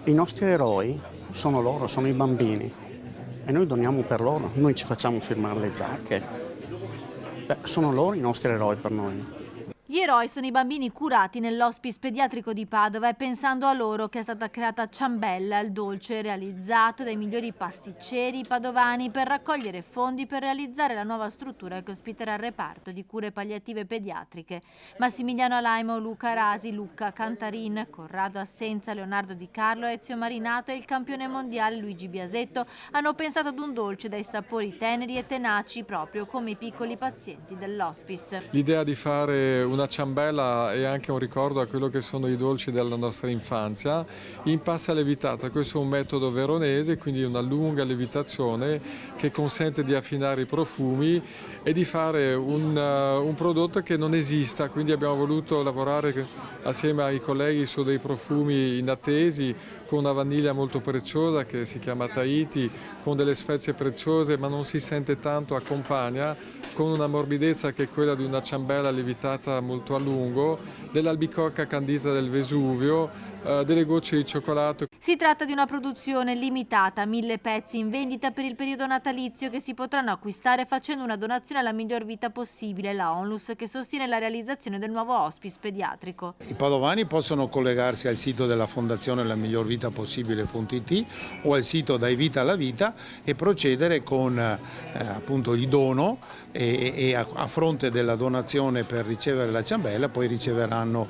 I nostri eroi sono loro, sono i bambini e noi doniamo per loro, noi ci facciamo firmare le giacche. Beh, sono loro i nostri eroi per noi. Gli eroi sono i bambini curati nell'hospice pediatrico di Padova, e pensando a loro che è stata creata Ciambella, il dolce realizzato dai migliori pasticceri padovani per raccogliere fondi per realizzare la nuova struttura che ospiterà il reparto di cure palliative pediatriche. Massimiliano Alaimo, Luca Rasi, Luca Cantarin, Corrado Assenza, Leonardo Di Carlo, Ezio Marinato e il campione mondiale Luigi Biasetto hanno pensato ad un dolce dai sapori teneri e tenaci, proprio come i piccoli pazienti dell'hospice. L'idea di fare una ciambella è anche un ricordo a quello che sono i dolci della nostra infanzia in pasta lievitata. Questo è un metodo veronese, quindi una lunga lievitazione che consente di affinare i profumi e di fare un prodotto che non esista, quindi abbiamo voluto lavorare assieme ai colleghi su dei profumi inattesi, con una vaniglia molto preziosa che si chiama Tahiti, con delle spezie preziose ma non si sente tanto, accompagna con una morbidezza che è quella di una ciambella lievitata molto a lungo, dell'albicocca candita del Vesuvio, delle gocce di cioccolato. Si tratta di una produzione limitata, 1000 pezzi in vendita per il periodo natalizio che si potranno acquistare facendo una donazione alla Miglior Vita Possibile, la Onlus, che sostiene la realizzazione del nuovo hospice pediatrico. I padovani possono collegarsi al sito della Fondazione La Miglior Vita Possibile.it o al sito Dai Vita alla Vita e procedere con appunto il dono e a fronte della donazione per ricevere la ciambella poi riceveranno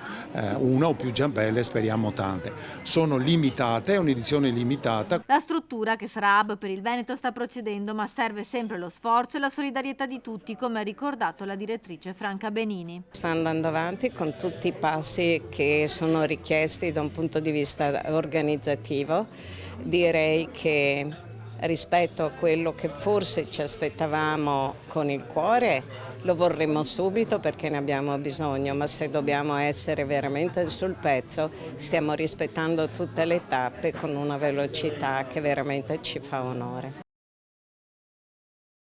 una o più ciambelle, speriamo tante. Sono limitate, è un'edizione limitata. La struttura, che sarà hub per il Veneto, sta procedendo, ma serve sempre lo sforzo e la solidarietà di tutti, come ha ricordato la direttrice Franca Benini. Sta andando avanti con tutti i passi che sono richiesti da un punto di vista organizzativo. Direi che rispetto a quello che forse ci aspettavamo con il cuore, lo vorremmo subito perché ne abbiamo bisogno, ma se dobbiamo essere veramente sul pezzo stiamo rispettando tutte le tappe con una velocità che veramente ci fa onore.